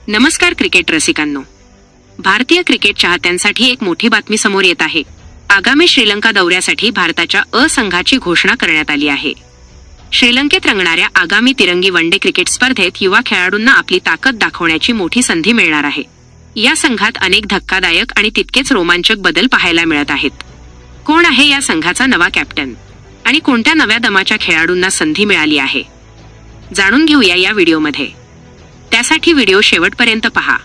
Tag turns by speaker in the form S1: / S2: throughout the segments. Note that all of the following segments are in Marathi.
S1: नमस्कार क्रिकेट रसिकांनो, भारतीय क्रिकेट चाहत्यांसाठी एक मोठी बातमी समोर येत आहे। आगामी श्रीलंका दौऱ्यासाठी भारताच्या अ संघाची घोषणा करण्यात आली आहे। श्रीलंकेत रंगणाऱ्या आगामी तिरंगी वनडे क्रिकेट स्पर्धेत युवा खेळाडूंना आपली ताकद दाखवण्याची मोठी संधी मिळणार आहे। या संघात अनेक धक्कादायक आणि तितकेच रोमांचक बदल पाहायला मिळत आहेत। कोण आहे या संघाचा नवा कॅप्टन आणि कोणत्या नव्या दमाच्या खेळाडूंना संधी मिळाली आहे, जाणून घेऊया या व्हिडिओमध्ये। त्यासाठी व्हिडिओ शेवटपर्यंत पहा।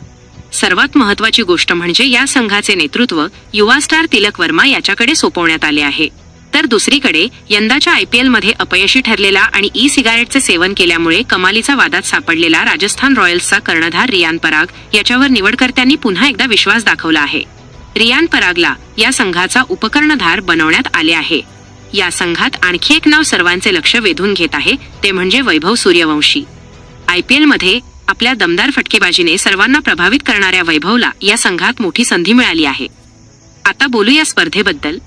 S1: सर्वात महत्त्वाची गोष्ट म्हणजे या संघाचे नेतृत्व युवा स्टार तिलक वर्मा याच्याकडे सोपवण्यात आले आहे। तर दुसरीकडे यंदाच्या IPL मध्ये अपयशी ठरलेला आणि सिगारेटचे सेवन केल्यामुळे कमालीचा वादात सापडलेला राजस्थान रॉयल्सचा कर्णधार रियान पराग याच्यावर निवडकर्त्यांनी पुन्हा एकदा विश्वास दाखवला आहे। रियान परागला या संघाचा उपकर्णधार बनवण्यात आले आहे। या संघात आणखी एक नाव सर्वांचे लक्ष वेधून घेत आहे, ते म्हणजे वैभव सूर्यवंशी। IPL मध्ये आपल्या दमदार फटकेबाजीने सर्वांना प्रभावित करणाऱ्या वैभवला या संघात मोठी संधी मिळाली आहे। आता बोलू या स्पर्धेबद्दल।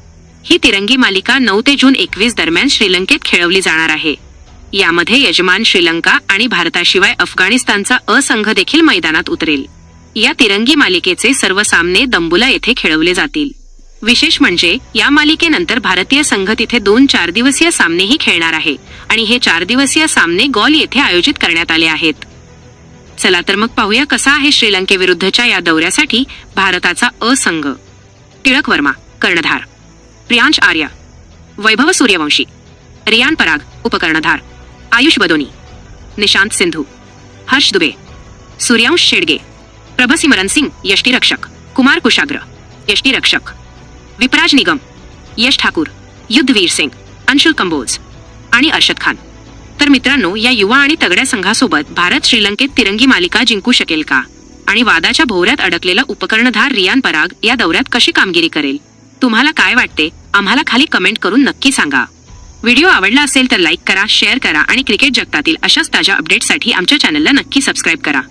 S1: ही तिरंगी मालिका 9 ते जून 21 दरम्यान श्रीलंकेत खेळवली जाणार आहे। यामध्ये यजमान श्रीलंका आणि भारताशिवाय अफगाणिस्तानचा अ संघ देखील मैदानात उतरेल। या तिरंगी मालिकेचे सर्व सामने दंबुला येथे खेळवले जातील। विशेष म्हणजे या मालिकेनंतर भारतीय संघ तिथे 2 4 दिवसीय सामनेही खेळणार आहे आणि हे 4 दिवसीय सामने गॉल येथे आयोजित करण्यात आले आहेत। चला तर मग पाहूया कसा आहे श्रीलंकेविरुद्धच्या या दौऱ्यासाठी भारताचा अ संघ। तिलक वर्मा कर्णधार, प्रियांश आर्य, वैभव सूर्यवंशी, रियान पराग उपकर्णधार, आयुष बदोनी, निशांत सिंधू, हर्ष दुबे, सूर्यांश शेडगे, प्रभसिमरन सिंग यष्टिरक्षक, कुमार कुशाग्र यष्टिरक्षक, विपराज निगम, यश ठाकूर, युद्धवीर सिंग, अंशुल कंबोज आणि अर्शद खान। तर मित्रांनो, या युवा आणि तगड्या संघासोबत भारत श्रीलंकेत तिरंगी मालिका जिंकू शकेल का? आणि वादाच्या भोवऱ्यात अडकलेला उपकर्णधार रियान पराग या दौऱ्यात कशी कामगिरी करेल? तुम्हाला काय वाटते? आम्हाला खाली कमेंट करून नक्की सांगा। व्हिडिओ आवडला असेल तर लाईक करा, शेअर करा आणि क्रिकेट जगतातील अशाच ताज्या अपडेट्ससाठी आमच्या चॅनलला नक्की सबस्क्राईब करा।